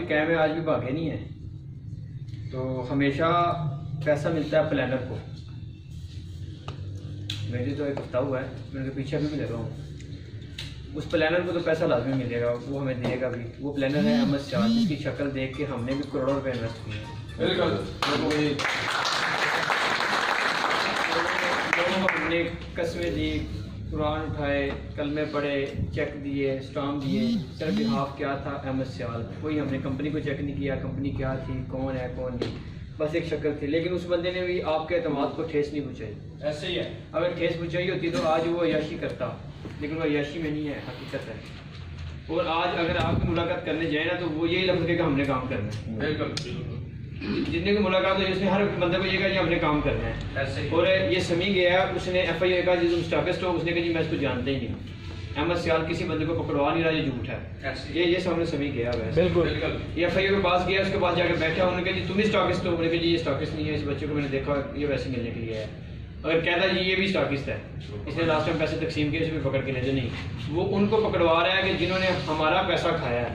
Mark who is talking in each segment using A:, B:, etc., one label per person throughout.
A: भी कायम है, आज भी भागे नहीं है। तो हमेशा पैसा मिलता है प्लानर को। मेरी तो एक हफ्ता हुआ है, मेरे पीछे अभी भी लगा हूँ। उस प्लानर को तो पैसा लाजमी मिलेगा, वो हमें देगा भी। वो प्लानर है अहमद शाह, जिसकी शक्ल देख के हमने भी करोड़ों रुपए इन्वेस्ट किए हैं। हमने कस्में दी, कुरान उठाए, कलमे पढ़े, चेक दिए, स्टाम्प दिए। सिर्फ हाफ क्या था अहमद शाह, कोई हमने कंपनी को चेक नहीं किया, कंपनी क्या थी, कौन है कौन नहीं, बस एक शक्ल थी। लेकिन उस बंदे ने भी आपके एतमाद को ठेस नहीं पहुँचाई। ऐसे ही है, अगर ठेस पहुँचाई होती तो आज वो अय्याशी करता, लेकिन वो अय्याशी में नहीं है, हकीकत है। और आज अगर आपकी मुलाकात करने जाए ना, तो वो यही लफ्ज़ कि हमने काम करना है। बिल्कुल, जितने की मुलाकात हो जिसने हर बंदे को ये कहा जी हमने काम करना है ऐसे। और ये समी गया, उसने FIA का जो स्टॉकिस्ट हो, उसने कहा जी मैं इसको जानता ही नहीं, अहमद शाह किसी बंदे को पकड़वा नहीं रहा, ये झूठ है। ये सामने समी गया है। बिल्कुल, ये FIA के पास गया, उसके पास जाकर बैठा, उन्होंने कहा जी तुम ही स्टॉकिस्ट हो। उन्होंने कहा जी ये स्टॉकिस्ट नहीं है, इस बच्चे को मैंने देखा, ये वैसे मिलने के लिए है। अगर कहता जी ये भी स्टॉकिस्ट है, इसने लास्ट टाइम पैसे तकसीम किए, इसे भी पकड़ के ले जाए, नहीं, वो उनको पकड़वा रहा है कि जिन्होंने हमारा पैसा खाया है,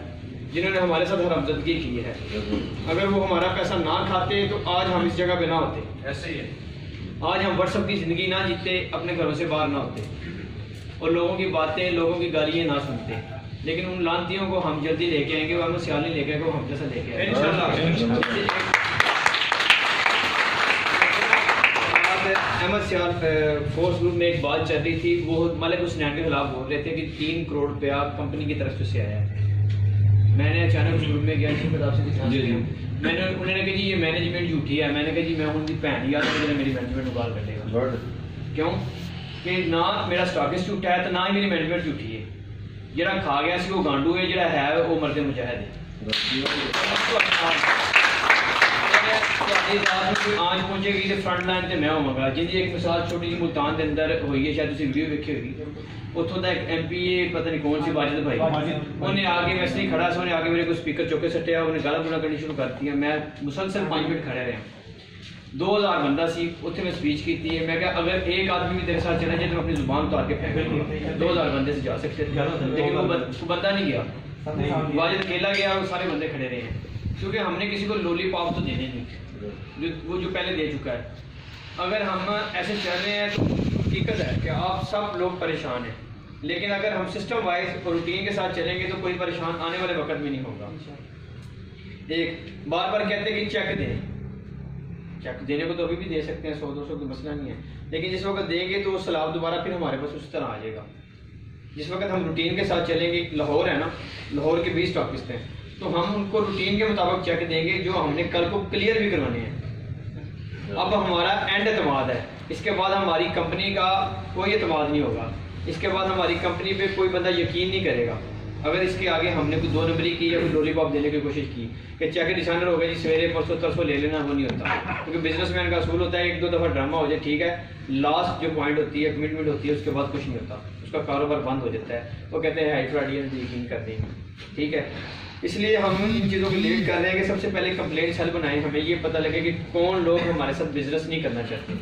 A: जिन्होंने हमारे साथ हरामजादगी की है। अगर वो हमारा पैसा ना खाते तो आज हम इस जगह पे ना होते। ऐसे ही है, आज हम व्हाट्सएप की ज़िंदगी ना जीते, अपने घरों से बाहर ना होते, और लोगों की बातें, लोगों की गालियाँ ना सुनते। लेकिन उन लानतियों को हम जल्दी लेके आएंगे, वो हमें सियाल नहीं लेके आएंगे, वो हम जैसा लेके आएंगे इंशाल्लाह। अहमद शाह फोर्स ग्रुप में एक बात चल रही थी, वो मलिक हुसैन के खिलाफ बोल रहे थे कि 3 करोड़ रुपया कंपनी की तरफ से आया है। मैंने अचानक उस ग्रुप में गया, मैंने उन्होंने कहा जी ये मैनेजमेंट झूठी है। मैंने कहा जी मैं उनकी भैन याद है, मेरी मैनेजमेंट उबाल कर देगा। क्यों कि ना मेरा स्टॉकिस्ट झूठा है, तो ना ही मेरी मैनेजमेंट झूठी है। जरा खा गया सी वो गांडू है, जरा है वो मर्द मुजाहिद है। आज पहुंचेगी तो फ्रंट लाइन से मैं होवांगा। जिंदी एक मिसाल छोटी जी मुल्तान के अंदर हुई है, शायद तुम वीडियो देखी होगी। उतों का एक MP पता नहीं कौन सी वाजिद भाई, उन्हें आगे वैसे नहीं खड़ा सा, उन्हें आगे मेरे को स्पीकर चौके सटिया, उन्हें गाला गुला करनी शुरू कर दिया। मैं मुसलसल 5 मिनट खड़े रहे, 2000 बंदा सी उत्थे मैं स्पीच की थी। मैं क्या अगर एक आदमी भी तेरे साथ चला जाए तो अपनी जुबान उतार के फेंक 2000 बंदे से जा सकते थे, लेकिन वो बंदा नहीं गया, वाजिद अकेला गया, वो सारे बंदे खड़े रहे हैं। क्योंकि हमने किसी को लॉलीपॉप तो देने नहीं, जो पहले दे चुका है। अगर हम ऐसे चल रहे हैं तो हकीकत है कि आप सब लोग परेशान हैं, लेकिन अगर हम सिस्टम वाइज और रूटीन के साथ चलेंगे तो कोई परेशान आने वाले वक्त में नहीं होगा। एक बार बार कहते हैं कि चेक दें, चेक देने को तो अभी भी दे सकते हैं, 100-200 का मसला नहीं है, लेकिन जिस वक्त देंगे तो सलाब दोबारा फिर हमारे पास उस तरह आ जाएगा। जिस वक्त हम रूटीन के साथ चलेंगे, लाहौर है ना, लाहौर के 20 स्टॉकिस्ट हैं, तो हम उनको रूटीन के मुताबिक चेक देंगे जो हमने कल को क्लियर भी करवाने हैं। अब हमारा एंड एतमाद है, इसके बाद हमारी कंपनी का कोई एतमाद नहीं होगा, इसके बाद हमारी कंपनी पे कोई बंदा यकीन नहीं करेगा। अगर इसके आगे हमने कोई 2 नंबरी की या कोई लॉलीपॉप देने की कोशिश की कि चेक डिजाइनर हो गया जी सवेरे परसों तरसों ले लेना, वो नहीं होता। क्योंकि बिजनेसमैन का असूल होता है 1-2 दफ़ा ड्रामा हो जाए, ठीक है, लास्ट जो पॉइंट होती है, कमिटमेंट होती है, उसके बाद कुछ नहीं होता, उसका कारोबार बंद हो जाता है। वो कहते हैं हाई फ्रॉडियन यकीन कर देंगे, ठीक है। इसलिए हम इन चीज़ों को लीड कर रहे हैं कि सबसे पहले कंप्लेंट सेल बनाएं, हमें ये पता लगे कि कौन लोग हमारे साथ बिजनेस नहीं करना चाहते,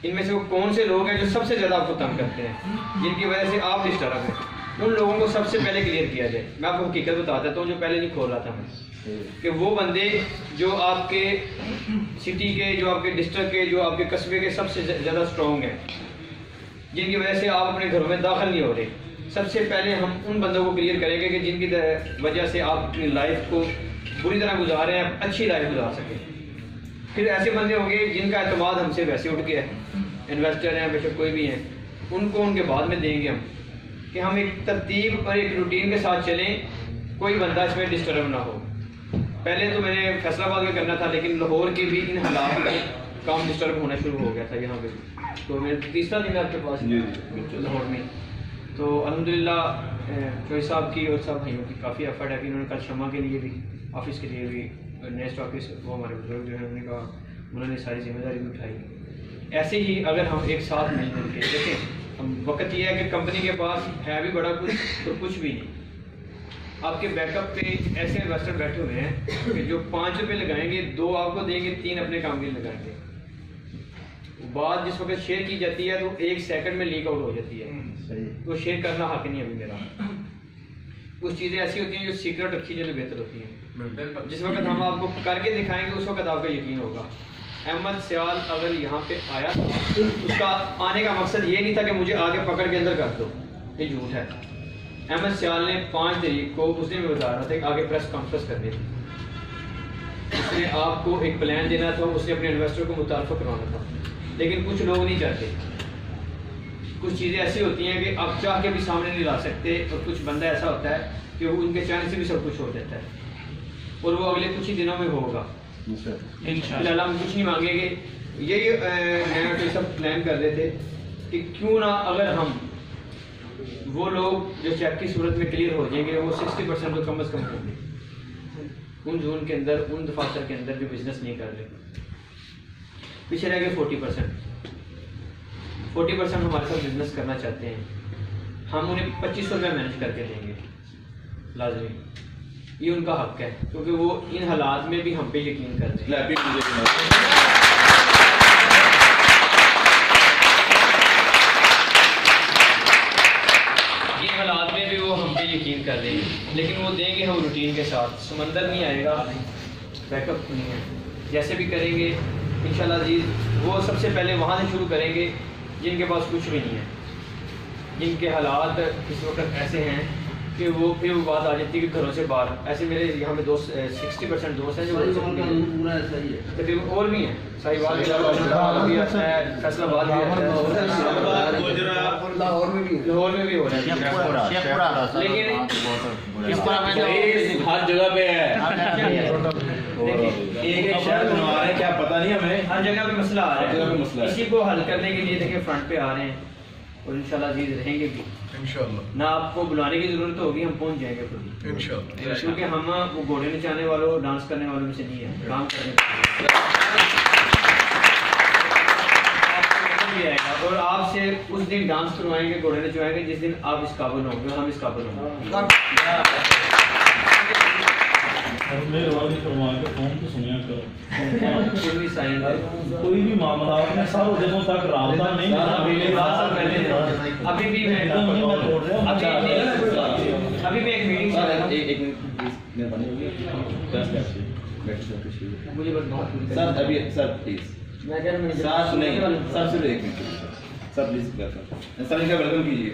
A: इनमें से वो कौन से लोग हैं जो सबसे ज़्यादा आपको तंग करते हैं, जिनकी वजह से आप डिस्टर्ब हैं। उन लोगों को सबसे पहले क्लियर किया जाए। मैं आपको हकीकत बता देता हूँ जो पहले नहीं खोल रहा था मैं, कि वो बंदे जो आपके सिटी के, जो आपके डिस्ट्रिक्ट के, जो आपके कस्बे के सबसे ज़्यादा स्ट्रॉन्ग हैं, जिनकी वजह से आप अपने घरों में दाखिल नहीं हो रहे, सबसे पहले हम उन बंदों को क्लियर करेंगे कि जिनकी वजह से आप अपनी लाइफ को बुरी तरह गुजार रहे हैं, अच्छी लाइफ गुजार सकें। फिर ऐसे बंदे होंगे जिनका एतमाद हमसे वैसे उठ गया है, इन्वेस्टर हैं बेशक कोई भी हैं, उनको उनके बाद में देंगे हम, कि हम एक तरतीब और एक रूटीन के साथ चलें, कोई बंदा इसमें डिस्टर्ब ना हो। पहले तो मैंने फैसलाबाद में करना था, लेकिन लाहौर के भी इन हालात में काम डिस्टर्ब होना शुरू हो गया था यहाँ पे। तो मेरा 3रा दिन आपके पास लाहौर में, तो अल्हम्दुलिल्लाह चोई साहब की और सब भाइयों की काफ़ी एफर्ट है कि इन्होंने कल शमा के लिए भी, ऑफिस के लिए भी, नेक्स्ट ऑफिस वो हमारे बुजुर्ग जो है उन्होंने सारी जिम्मेदारी भी उठाई। ऐसे ही अगर हम एक साथ मिल मिल के देखें, हम वक्त ये है कि कंपनी के पास है भी बड़ा कुछ तो कुछ भी नहीं। आपके बैकअप पे ऐसे इन्वेस्टर बैठे हुए हैं कि जो 5 रुपये लगाएंगे, 2 आपको देंगे, 3 अपने काम के लिए लगाएंगे। बात जिस वक्त शेयर की जाती है तो 1 सेकंड में लीक आउट हो जाती है, तो शेयर करना हक नहीं अभी मेरा। कुछ चीज़ें ऐसी होती हैं जो सीक्रेट रखी जाए बेहतर होती हैं। जिस वक्त हम आपको करके दिखाएंगे उस वक्त आपका यकीन होगा। अहमद सियाल अगर यहाँ पे आया उसका आने का मकसद ये नहीं था कि मुझे आगे पकड़ के अंदर कर दो, ये झूठ है। अहमद सियाल ने 5 तारीख को उस दिन भी बता रहा था कि आगे प्रेस कॉन्फ्रेंस करनी थी, उसने आपको एक प्लान देना था, उसने अपने इन्वेस्टर को मुतारफ़ करवाना था। लेकिन कुछ लोग नहीं चाहते, कुछ चीज़ें ऐसी होती हैं कि आप चाह के भी सामने नहीं ला सकते, और कुछ बंदा ऐसा होता है कि वो उनके चाहने से भी सब कुछ हो देता है, और वो अगले कुछ ही दिनों में होगा इंशाल्लाह। हम कुछ नहीं मांगेंगे। यही मैं तो सब प्लान कर रहे थे कि क्यों ना अगर हम वो लोग जो चेक की सूरत में क्लियर हो जाएंगे वो 60% तो कम अज़ कम होंगे उन जोन के अंदर, उन दफातर के अंदर जो बिजनेस नहीं कर रहे। पीछे रह गए 40% हमारे साथ बिजनेस करना चाहते हैं, हम उन्हें 2500 रुपये मैनेज करके देंगे लाजमी, ये उनका हक है, क्योंकि वो इन हालात में भी हम पे यकीन करते हैं। इन हालात में भी वो हम पे यकीन कर रहे हैं, लेकिन वो देंगे हम रूटीन के साथ। समंदर नहीं आएगा, बैकअप नहीं है, जैसे भी करेंगे इंशाल्लाह अजीज। वो सबसे पहले वहाँ से शुरू करेंगे जिनके पास कुछ भी नहीं है, जिनके हालात इस वक्त ऐसे हैं कि वो फिर वो बात आ जाती है कि घरों से बाहर। ऐसे मेरे यहाँ पे दोस्त 60% दोस्त हैं जो पूरा ऐसा ही है, तकरीबन और भी हैं, साहिवाल भी आता है, फैसलाबाद भी आता है, लाहौर में भी हो रहा है, लेकिन
B: हर जगह पे है। एक शहर बनवा रहे हैं, क्या पता नहीं हमें,
A: हर जगह पे मसला आ रहा है। इसी को हल करने के लिए देखिए फ्रंट पे आ रहे हैं, और इंशाल्लाह अजीज रहेंगे भी इंशाल्लाह। ना आपको बुलाने की जरूरत होगी, हम पहुंच जाएंगे खुद इंशाल्लाह, क्योंकि हम वो घोड़े नचाने वालों, डांस करने वालों में से नहीं है, काम करने आएगा। और आपसे उस दिन डांस करवाएंगे, घोड़े नचवाएंगे जिस दिन आप इस काबिल होंगे और हम इस काबिल होंगे।
B: कोई भी मामला आपने सारों दिनों तक राबता नहीं,
A: अभी भी मैं एक मीटिंग मुझे
B: सर अभी सर प्लीज
A: मैं कह रहा हूँ
B: सर सुनिए, सर सिर्फ 1 मिनट सर प्लीज सर इनका वेलकम कीजिए।